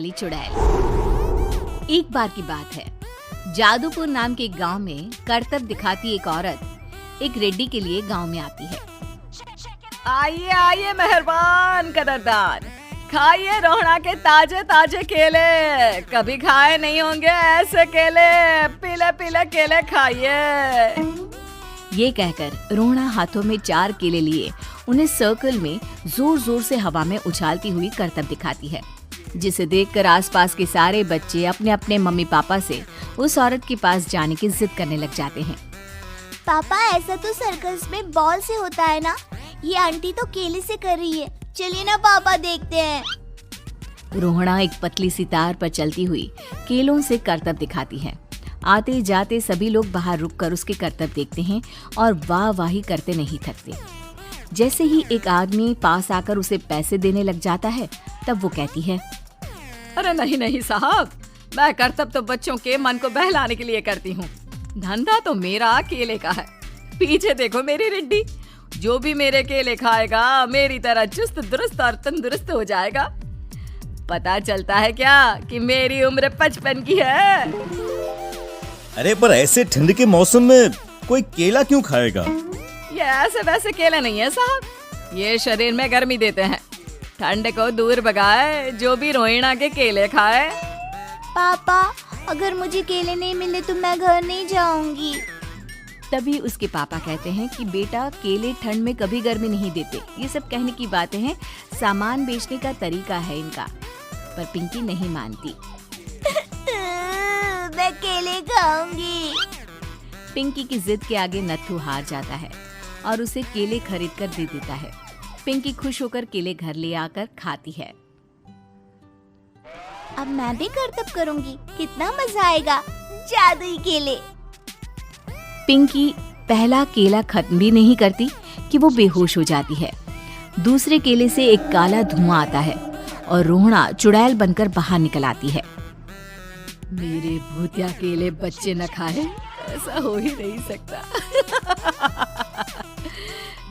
चुड़ैल। एक बार की बात है, जादूपुर नाम के गांव में करतब दिखाती एक औरत एक रेड्डी के लिए गांव में आती है। आइए आइए मेहरबान कदरदान, खाइए रोहड़ा के ताजे ताजे केले। कभी खाए नहीं होंगे ऐसे केले, पीले पीले केले खाइए। ये कहकर रोहड़ा हाथों में 4 केले लिए उन्हें सर्कल में जोर जोर से हवा में उछालती हुई करतब दिखाती है, जिसे देखकर आसपास के सारे बच्चे अपने अपने मम्मी पापा से उस औरत के पास जाने की जिद करने लग जाते हैं। पापा, ऐसा तो सर्कस में बॉल से होता है ना, ये आंटी तो केले से कर रही है। चलिए ना पापा, देखते हैं। रोहड़ा एक पतली सी तार पर चलती हुई केलों से करतब दिखाती है। आते जाते सभी लोग बाहर रुककर उसके करतब देखते हैं और वाह वाही करते नहीं थकते। जैसे ही एक आदमी पास आकर उसे पैसे देने लग जाता है, तब वो कहती है, अरे नहीं नहीं साहब, मैं करतब तो बच्चों के मन को बहलाने के लिए करती हूँ। धंधा तो मेरा केले का है। पीछे देखो मेरी रिड्डी, जो भी मेरे केले खाएगा मेरी तरह चुस्त दुरुस्त और तंदुरुस्त हो जाएगा। पता चलता है क्या कि मेरी उम्र 55 की है। अरे पर ऐसे ठंड के मौसम में कोई केला क्यों खाएगा? ये ऐसे वैसे केले नहीं है साहब, ये शरीर में गर्मी देते हैं। ठंड को दूर भगाए जो भी रोहिणा के केले खाए। पापा, अगर मुझे केले नहीं मिले तो मैं घर नहीं जाऊंगी। तभी उसके पापा कहते हैं कि बेटा, केले ठंड में कभी गर्मी नहीं देते। ये सब कहने की बातें हैं, सामान बेचने का तरीका है इनका। पर पिंकी नहीं मानती। मैं केले खाऊंगी। पिंकी की जिद के आगे नत्थू हार जाता है और उसे केले खरीद कर दे देता है। पिंकी खुश होकर केले घर ले आकर खाती है। अब मैं भी करतब करूंगी, कितना मजा आएगा। जादुई केले। पिंकी पहला केला खत्म भी नहीं करती कि वो बेहोश हो जाती है। दूसरे केले से एक काला धुआं आता है और रोहड़ा चुड़ैल बनकर बाहर निकल आती है। मेरे भूतिया केले बच्चे न खाए, ऐसा हो ही नहीं सकता।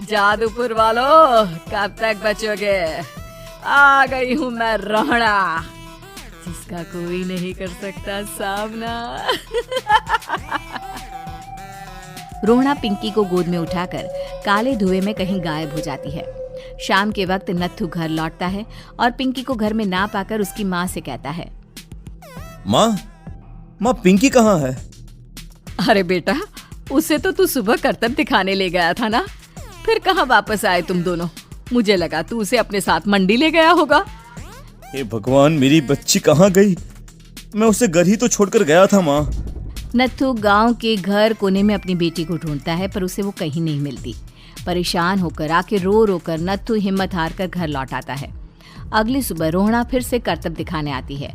जादूपुर वालों, कब तक बचोगे? आ गई हूँ मैं रोहड़ा, जिसका कोई नहीं कर सकता सामना। रोहड़ा पिंकी को गोद में उठाकर काले धुएं में कहीं गायब हो जाती है। शाम के वक्त नत्थू घर लौटता है और पिंकी को घर में ना पाकर उसकी माँ से कहता है, माँ पिंकी कहाँ है? अरे बेटा, उसे तो तू सुबह करतब दिखाने ले गया था ना, फिर कहाँ वापस आए तुम दोनों? मुझे लगा तू उसे अपने साथ मंडी ले गया होगा। हे भगवान, मेरी बच्ची कहाँ गई? मैं उसे घर ही तो छोड़कर गया था माँ। नत्थू गांव के घर कोने में अपनी बेटी को ढूंढता है, पर उसे वो कहीं नहीं मिलती। परेशान होकर आके रो रो कर नत्थू हिम्मत हार कर घर लौट आता है। अगली सुबह रोहड़ा फिर से करतब दिखाने आती है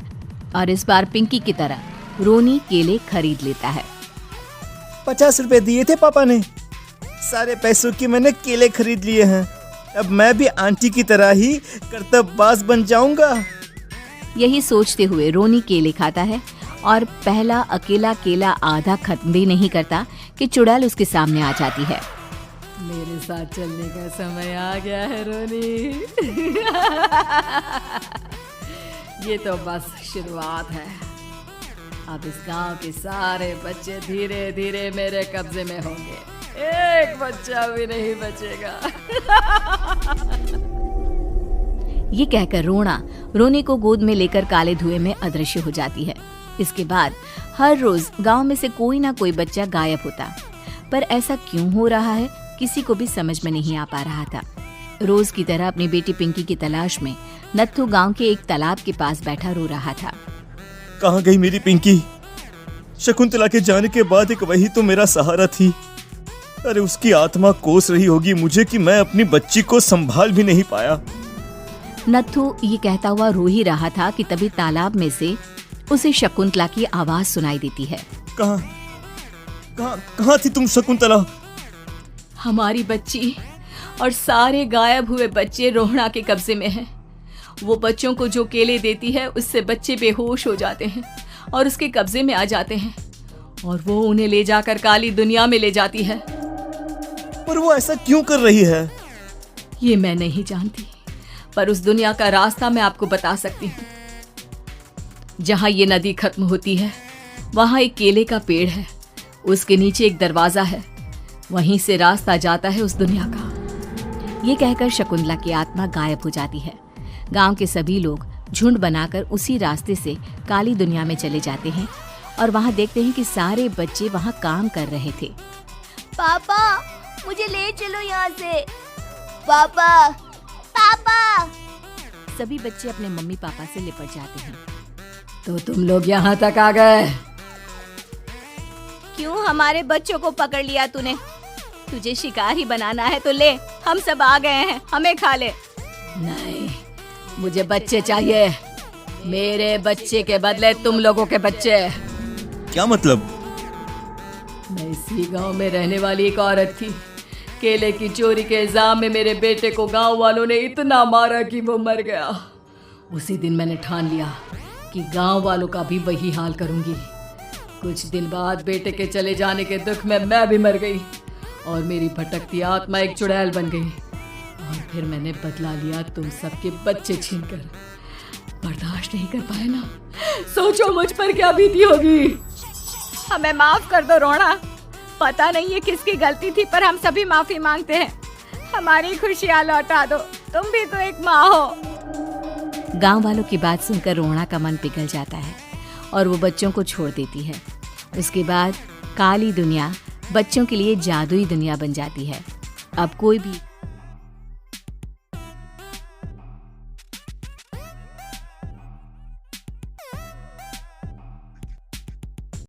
और इस बार पिंकी की तरह रोनी केले खरीद लेता है। 50 रुपए दिए थे पापा ने, सारे पैसों के मैंने केले खरीद लिए हैं। अब मैं भी आंटी की तरह ही करतबबाज बन जाऊंगा। यही सोचते हुए रोनी केले खाता है और पहला अकेला केला आधा खत्म भी नहीं करता कि चुड़ैल उसके सामने आ जाती है। मेरे साथ चलने का समय आ गया है रोनी। ये तो बस शुरुआत है। अब इस गांव के सारे बच्चे धीरे धीरे मेरे कब्जे में होंगे, एक बच्चा भी नहीं बचेगा। ये कहकर रोना रोनी को गोद में लेकर काले धुएं में अदृश्य हो जाती है। इसके बाद हर रोज गांव में से कोई ना कोई बच्चा गायब होता, पर ऐसा क्यों हो रहा है किसी को भी समझ में नहीं आ पा रहा था। रोज की तरह अपनी बेटी पिंकी की तलाश में नत्थू गांव के एक तालाब के पास बैठा रो रहा था। कहाँ गई मेरी पिंकी? शकुंतला के जाने के बाद एक वही तो मेरा सहारा थी। अरे उसकी आत्मा कोस रही होगी मुझे कि मैं अपनी बच्ची को संभाल भी नहीं पाया। नत्थू ये कहता हुआ रो ही रहा था कि तभी तालाब में से उसे शकुंतला की आवाज सुनाई देती है। कहाँ थी तुम शकुंतला? हमारी बच्ची और सारे गायब हुए बच्चे रोहड़ा के कब्जे में हैं। वो बच्चों को जो केले देती है उससे बच्चे बेहोश हो जाते हैं और उसके कब्जे में आ जाते हैं और वो उन्हें ले जाकर काली दुनिया में ले जाती है। पर वो ऐसा क्यों कर रही है? ये मैं नहीं जानती, पर उस दुनिया का रास्ता मैं आपको बता सकती हूँ। जहाँ ये नदी खत्म होती है वहाँ एक केले का पेड़ है, उसके नीचे एक दरवाजा है, वहीं से रास्ता जाता है उस दुनिया का। ये कहकर शकुंतला की आत्मा गायब हो जाती है। गांव के सभी लोग झुंड बनाकर उसी रास्ते से काली दुनिया में चले जाते हैं और वहां देखते हैं कि सारे बच्चे वहां काम कर रहे थे। पापा मुझे ले चलो यहाँ से। पापा पापा। सभी बच्चे अपने मम्मी पापा से लिपट जाते हैं। तो तुम लोग यहाँ तक आ गए? क्यों हमारे बच्चों को पकड़ लिया तूने? तुझे शिकार ही बनाना है तो ले, हम सब आ गए हैं, हमें खा ले। नहीं, मुझे बच्चे चाहिए, मेरे बच्चे के बदले तुम लोगों के बच्चे। क्या मतलब? मैं इसी गांव में रहने वाली एक औरत थी। केले की चोरी के इल्जाम में मेरे बेटे को गांव वालों ने इतना मारा कि वो मर गया। उसी दिन मैंने ठान लिया कि गांव वालों का भी वही हाल करूंगी। कुछ दिन बाद बेटे के चले जाने के दुख में मैं भी मर गई और मेरी भटकती आत्मा एक चुड़ैल बन गई। और फिर मैंने बदला लिया तुम सबके बच्चे छीनकर। बर्दाश्त नहीं कर पाए ना, सोचो मुझ पर क्या बीती होगी। हमें माफ कर दो रोना, पता नहीं ये किसकी गलती थी पर हम सभी माफी मांगते हैं। हमारी खुशियाँ लौटा दो, तुम भी तो एक माँ हो। गांव वालों की बात सुनकर रोना का मन पिघल जाता है और वो बच्चों को छोड़ देती है। उसके बाद काली दुनिया बच्चों के लिए जादुई दुनिया बन जाती है। अब कोई भी